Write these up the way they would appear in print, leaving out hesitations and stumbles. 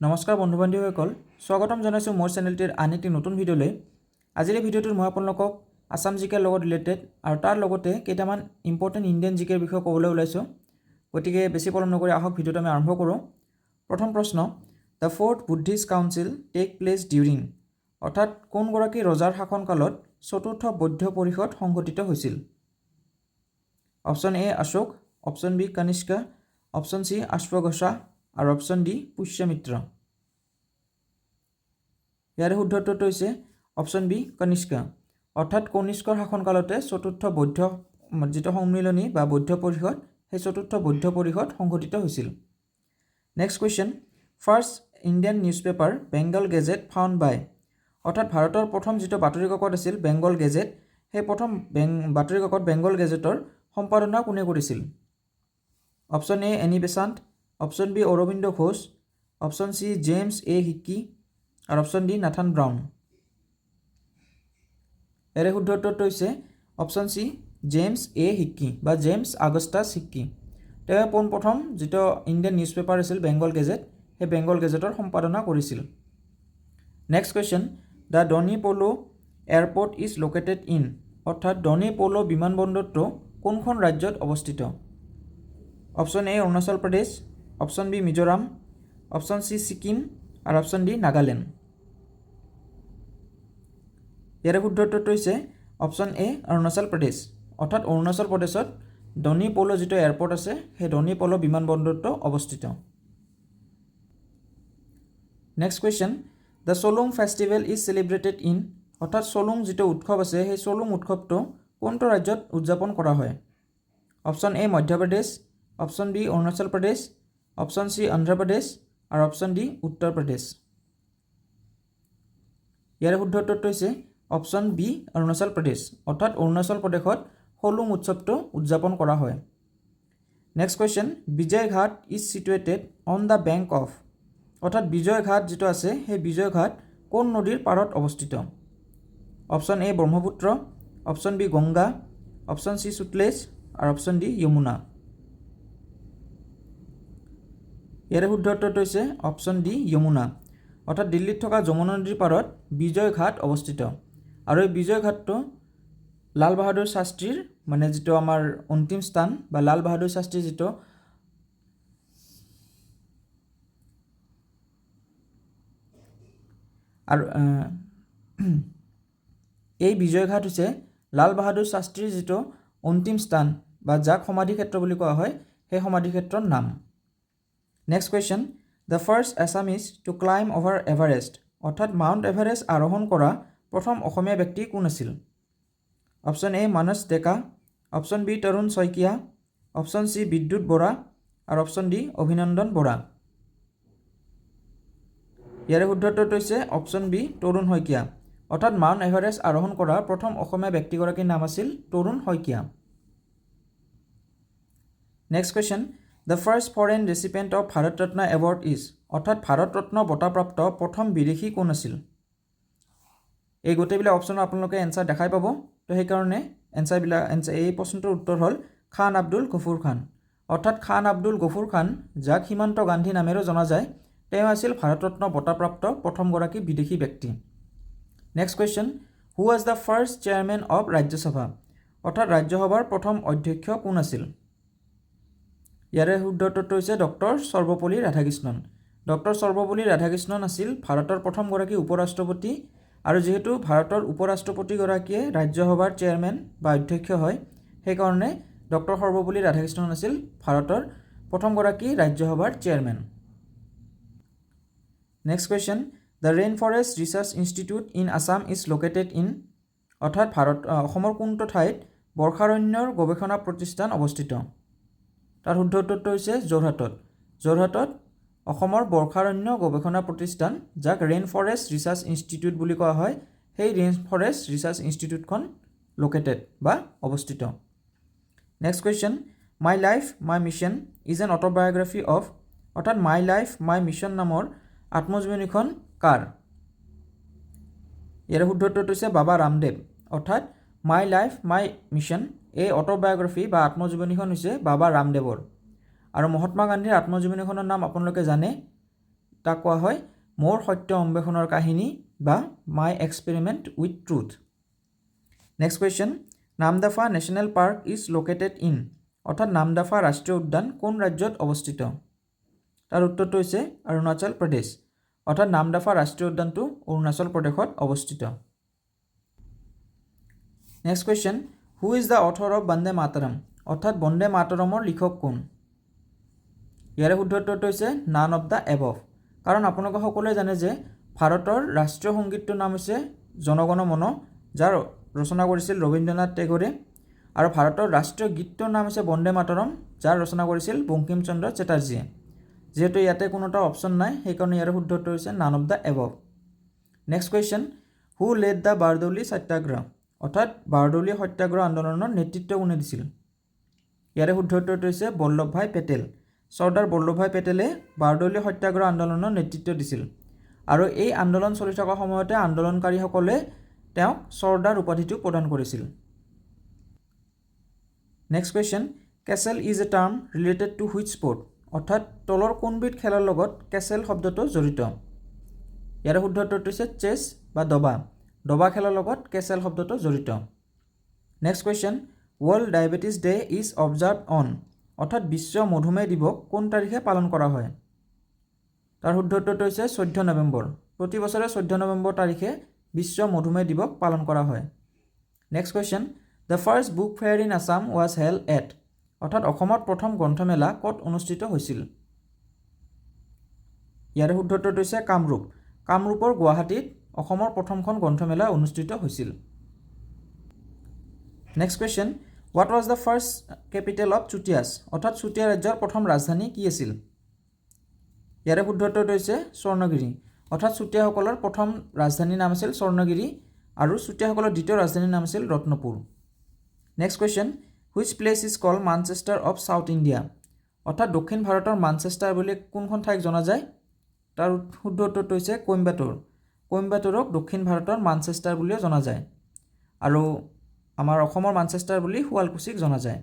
নমস্কাৰ বন্ধু বান্ধৱীসকল, স্বাগতম জনাইছোঁ মোৰ চেনেলটিৰ আন এটি নতুন ভিডিঅ'লৈ। আজিৰ এই ভিডিঅ'টোত মই আপোনালোকক আছাম জিকেৰ লগত ৰিলেটেড আৰু তাৰ লগতে কেইটামান ইম্পৰ্টেণ্ট ইণ্ডিয়ান জিকেৰ বিষয়ে ক'বলৈ ওলাইছোঁ। গতিকে বেছি পলম নকৰি আহক ভিডিঅ'টো আমি আৰম্ভ কৰোঁ। প্ৰথম প্ৰশ্ন, the fourth Buddhist council take place during, অৰ্থাৎ কোনগৰাকী ৰজাৰ শাসনকালত চতুৰ্থ বৌদ্ধ পৰিষদ সংঘটিত হৈছিল? Option A Ashoka, option B Kanishka, option C অশ্বঘোষা আৰু অপশ্যন ডি পুষ্যমিত্ৰ। ইয়াৰে শুদ্ধ উত্তৰটো হৈছে অপশ্যন বি কনিষ্কা, অৰ্থাৎ কনিষ্কৰ শাসনকালতে চতুৰ্থ বৌদ্ধ যিটো সন্মিলনী বা বৌদ্ধ পৰিষদ, সেই চতুৰ্থ বৌদ্ধ পৰিষদ সংঘটিত হৈছিল। Next question, first Indian news paper Bengal Gazette found by, অৰ্থাৎ ভাৰতৰ প্ৰথম যিটো বাতৰি কাকত আছিল বেংগল গেজেট, সেই প্ৰথম বাতৰি কাকত বেংগল গেজেটৰ সম্পাদনা কোনে কৰিছিল? Option A Annie Besant, option B Aurobindo Ghosh, option C James A Hicky আৰু অপশ্যন ডি নাথান ব্ৰাউন। ইয়াৰে শুদ্ধ উত্তৰটো হৈছে option C James A Hicky বা জেমছ আগষ্টাছ হিক্কি। তেওঁ পোনপ্ৰথম যিটো ইণ্ডিয়ান নিউজ পেপাৰ আছিল বেংগল গেজেট, সেই বেংগল গেজেটৰ সম্পাদনা কৰিছিল। Next question, the Donyi Polo airport is located in, অৰ্থাৎ ডনি প'লো বিমানবন্দৰটো কোনখন ৰাজ্যত অৱস্থিত? Option A Arunachal Pradesh, option B Mizoram, option C Sikkim আৰু অপশ্যন ডি নাগালেণ্ড। ইয়াৰে শুদ্ধ উত্তৰটো হৈছে অপশ্যন এ অৰুণাচল প্ৰদেশ, অৰ্থাৎ অৰুণাচল প্ৰদেশত ডনি প'লো যিটো এয়াৰপৰ্ট আছে সেই ডনি প'লো বিমানবন্দৰটো অৱস্থিত। Next question, the Solung festival is celebrated in, অৰ্থাৎ চলুং যিটো উৎসৱ আছে সেই চলুং উৎসৱটো কোনটো ৰাজ্যত উদযাপন কৰা হয়? Option A Madhya Pradesh, option B Arunachal Pradesh, option C Andhra Pradesh আৰু অপশ্যন ডি উত্তৰ প্ৰদেশ। ইয়াৰে শুদ্ধ উত্তৰটো হৈছে অপশ্যন বি অৰুণাচল প্ৰদেশ, অৰ্থাৎ অৰুণাচল প্ৰদেশত হলুং উৎসৱটো উদযাপন কৰা হয়। নেক্সট কুৱেশ্যন, বিজয় ঘাট is situated on the bank of, অৰ্থাৎ বিজয় ঘাট যিটো আছে সেই বিজয় ঘাট কোন নদীৰ পাৰত অৱস্থিত? Option A Brahmaputra, option B Ganga, option C Sutlej আৰু অপশ্যন ডি যমুনা। ইয়াৰে শুদ্ধ উত্তৰটো হৈছে অপশ্যন ডি যমুনা, অৰ্থাৎ দিল্লীত থকা যমুনা নদীৰ পাৰত বিজয় ঘাট অৱস্থিত। আৰু এই বিজয় ঘাটটো লাল বাহাদুৰ শাস্ত্ৰীৰ মানে যিটো আমাৰ অন্তিম স্থান বা লাল বাহাদুৰ শাস্ত্ৰীৰ যিটো আৰু এই বিজয় ঘাট হৈছে লাল বাহাদুৰ শাস্ত্ৰীৰ যিটো অন্তিম স্থান বা যাক সমাধিক্ষেত্ৰ বুলি কোৱা হয় সেই সমাধিক্ষেত্ৰৰ নাম। Next question, the first Assamese to climb over Everest, অৰ্থাৎ মাউণ্ট এভাৰেষ্ট আৰোহণ কৰা প্ৰথম অসমীয়া ব্যক্তি কোন আছিল? Option A Manas Deka, option B Tarun Saikia, option C Bidyut Bora আৰু অপশ্যন ডি অভিনন্দন বৰা। ইয়াৰে শুদ্ধ উত্তৰটো হৈছে অপশ্যন বি তৰুণ শইকীয়া, অৰ্থাৎ মাউণ্ট এভাৰেষ্ট আৰোহণ কৰা প্ৰথম অসমীয়া ব্যক্তিগৰাকীৰ নাম আছিল Tarun Saikia. Next question, the first foreign recipient of Bharat Ratna award is, অৰ্থাৎ ভাৰত ৰত্ন বঁটাপ্ৰাপ্ত প্ৰথম বিদেশী কোন আছিল? এই গোটেইবিলাক অপশ্যনত আপোনালোকে এনচাৰ দেখাই পাব, তো সেইকাৰণে এই প্ৰশ্নটোৰ উত্তৰ হ'ল খান আব্দুল গফুৰ খান, অৰ্থাৎ খান আব্দুল গফুৰ খান, যাক সীমান্ত গান্ধী নামেৰেও জনা যায়, তেওঁ আছিল ভাৰত ৰত্ন বঁটাপ্ৰাপ্ত প্ৰথমগৰাকী বিদেশী ব্যক্তি। Next question, who was the first chairman of Rajya Sabha, অৰ্থাৎ ৰাজ্যসভাৰ প্ৰথম অধ্যক্ষ কোন আছিল? ইয়াৰে শুদ্ধ উত্তৰটো হৈছে ডক্টৰ সৰ্বপল্লী ৰাধাকৃষ্ণন। ডক্টৰ সৰ্বপল্লী ৰাধাকৃষ্ণন আছিল ভাৰতৰ প্ৰথমগৰাকী উপ ৰাষ্ট্ৰপতি, আৰু যিহেতু ভাৰতৰ উপ ৰাষ্ট্ৰপতিগৰাকীয়ে ৰাজ্যসভাৰ চেয়াৰমেন বা অধ্যক্ষ হয়, সেইকাৰণে ডক্টৰ সৰ্বপল্লী ৰাধাকৃষ্ণন আছিল ভাৰতৰ প্ৰথমগৰাকী ৰাজ্যসভাৰ chairman. Next question, the rain forest research institute in Assam is located in, অৰ্থাৎ অসমৰ কোনটো ঠাইত বৰ্ষাৰণ্যৰ গৱেষণা প্ৰতিষ্ঠান অৱস্থিত? তাৰ শুদ্ধ উত্তৰটো হৈছে যোৰহাটত। যোৰহাটত অসমৰ বৰ্ষাৰণ্য গৱেষণা প্ৰতিষ্ঠান, যাক ৰেইন ফৰেষ্ট ৰিচাৰ্চ ইনষ্টিটিউট বুলি কোৱা হয়, সেই ৰেইন ফৰেষ্ট ৰিচাৰ্চ ইনষ্টিটিউটখন লোকেটেড বা অৱস্থিত। Next question, my life my mission is an autobiography of, অৰ্থাৎ মাই লাইফ মাই মিছন নামৰ আত্মজীৱনীখন কাৰ? ইয়াৰে শুদ্ধ উত্তৰটো হৈছে বাবা ৰামদেৱ, অৰ্থাৎ মাই লাইফ মাই মিছন এই অট'বায়'গ্ৰাফি বা আত্মজীৱনীখন হৈছে বাবা ৰামদেৱৰ। আৰু মহাত্মা গান্ধীৰ আত্মজীৱনীখনৰ নাম আপোনালোকে জানে, তাক কোৱা হয় মোৰ সত্য অন্বেষণৰ কাহিনী বা my experiment with truth. Next question, Namdapha national park is located in, অৰ্থাৎ নামদাফা ৰাষ্ট্ৰীয় উদ্যান কোন ৰাজ্যত অৱস্থিত? তাৰ উত্তৰটো হৈছে অৰুণাচল প্ৰদেশ, অৰ্থাৎ নামদাফা ৰাষ্ট্ৰীয় উদ্যানটো অৰুণাচল প্ৰদেশত অৱস্থিত। Next question, who is the author of Vande Mataram, অৰ্থাৎ বন্দে মাতৰমৰ লিখক কোন? ইয়াৰে শুদ্ধ উত্তৰটো হৈছে নান অফ দ্য এবভ, কাৰণ আপোনালোকে সকলোৱে জানে যে ভাৰতৰ ৰাষ্ট্ৰীয় সংগীতটোৰ নাম হৈছে জনগণ মন, যাৰ ৰচনা কৰিছিল ৰবীন্দ্ৰনাথ টেগৰে, আৰু ভাৰতৰ ৰাষ্ট্ৰীয় গীতটোৰ নাম হৈছে বন্দে মাতৰম, যাৰ ৰচনা কৰিছিল বংকিম চন্দ্ৰ চেটাৰ্জীয়ে। যিহেতু ইয়াতে কোনো এটা অপশ্যন নাই, সেইকাৰণে ইয়াৰ শুদ্ধ উত্তৰ হৈছে none of the above. Next question, who led the Bardoli Satyagraha, অৰ্থাৎ বাৰদৌলি সত্যাগ্ৰহ আন্দোলনৰ নেতৃত্ব কোনে দিছিল? ইয়াৰে শুদ্ধ উত্তৰটো হৈছে বল্লভভাই পেটেল। চৰ্দাৰ বল্লভভাই পেটেলে বাৰদৌলি সত্যাগ্ৰহ আন্দোলনৰ নেতৃত্ব দিছিল, আৰু এই আন্দোলন চলি থকা সময়তে আন্দোলনকাৰীসকলে তেওঁক চৰ্দাৰ উপাধিটো প্ৰদান কৰিছিল। Next question, Castle is a term related to which sport, অৰ্থাৎ তলৰ কোনবিধ খেলৰ লগত কেচেল শব্দটো জড়িত? ইয়াৰে শুদ্ধ উত্তৰটো হৈছে চেছ বা দবা। দবা খেলৰ লগত কেচেল শব্দটো জড়িত। Next question, world diabetes day is observe on, অৰ্থাৎ বিশ্ব মধুমেহ দিৱস কোন তাৰিখে পালন কৰা হয়? তাৰ শুদ্ধ উত্তৰটো হৈছে 14 নৱেম্বৰ। প্ৰতি বছৰে 14 নৱেম্বৰ তাৰিখে বিশ্ব মধুমেহ দিৱস পালন কৰা হয়। Next question, the first book fair in Assam was held at, অৰ্থাৎ অসমত প্ৰথম গ্ৰন্থমেলা ক'ত অনুষ্ঠিত হৈছিল? ইয়াৰে শুদ্ধ উত্তৰটো হৈছে কামৰূপ। কামৰূপৰ গুৱাহাটীত অসমৰ প্ৰথমখন গ্ৰন্থমেলা অনুষ্ঠিত হৈছিল। Next question, what was the first capital of Chutiyas, অৰ্থাৎ চুতীয়া ৰাজ্যৰ প্ৰথম ৰাজধানী কি আছিল? ইয়াৰে শুদ্ধ উত্তৰটো হৈছে স্বৰ্ণগিৰি, অৰ্থাৎ চুতীয়াসকলৰ প্ৰথম ৰাজধানীৰ নাম আছিল স্বৰ্ণগিৰি, আৰু চুতীয়াসকলৰ দ্বিতীয় ৰাজধানীৰ নাম আছিল Ratnapur. Next question, which place is called Manchester of south India, অৰ্থাৎ দক্ষিণ ভাৰতৰ মানচেষ্টাৰ বুলি কোনখন ঠাইক জনা যায়? তাৰ শুদ্ধ উত্তৰটো হৈছে কোইম্বাটুৰ। কোইম্বাটুৰক দক্ষিণ ভাৰতৰ মানচেষ্টাৰ বুলিও জনা যায়, আৰু আমাৰ অসমৰ মানচেষ্টাৰ বুলি শুৱালকুছিক জনা যায়।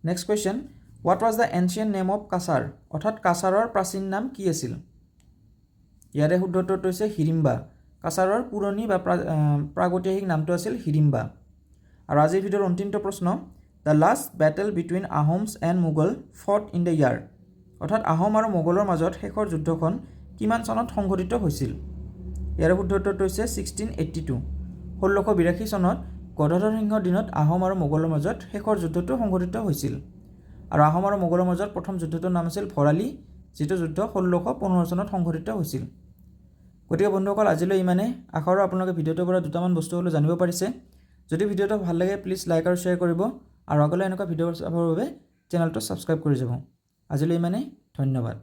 Next question, what was the ancient name of Cachar, অৰ্থাৎ কাছাৰৰ প্ৰাচীন নাম কি আছিল? ইয়াৰে শুদ্ধ উত্তৰটো হৈছে হিড়িম্বা। কাছাৰৰ পুৰণি বা প্ৰাগৈতিহাসিক নামটো আছিল হিড়িম্বা। আৰু আজিৰ ভিডিঅ'ৰ অন্তিমটো প্ৰশ্ন, the last battle between Ahoms and Mughal fought in the year, অৰ্থাৎ আহোম আৰু মোগলৰ মাজত শেষৰ যুদ্ধখন কিমান চনত সংঘটিত হৈছিল? ইয়াৰে শুদ্ধ উত্তৰটো হৈছে 1682। 1682 চনত গদাধৰ সিংহৰ দিনত আহোম আৰু মোগলৰ মাজত শেষৰ যুদ্ধটো সংঘটিত হৈছিল, আৰু আহোম আৰু মোগলৰ মাজত প্ৰথম যুদ্ধটোৰ নাম আছিল ভৰালী, যিটো যুদ্ধ 1615 চনত সংঘটিত হৈছিল। গতিকে বন্ধুসকল, আজিলৈ ইমানেই। আশা কৰোঁ আপোনালোকে ভিডিঅ'টোৰ পৰা দুটামান বস্তু হ'লেও জানিব পাৰিছে। যদি ভিডিঅ'টো ভাল লাগে প্লিজ লাইক আৰু শ্বেয়াৰ কৰিব, আৰু আগলৈ এনেকুৱা ভিডিঅ' চাবৰ বাবে চেনেলটো ছাবস্ক্ৰাইব কৰি যাব। আজিলৈ ইমানেই, ধন্যবাদ।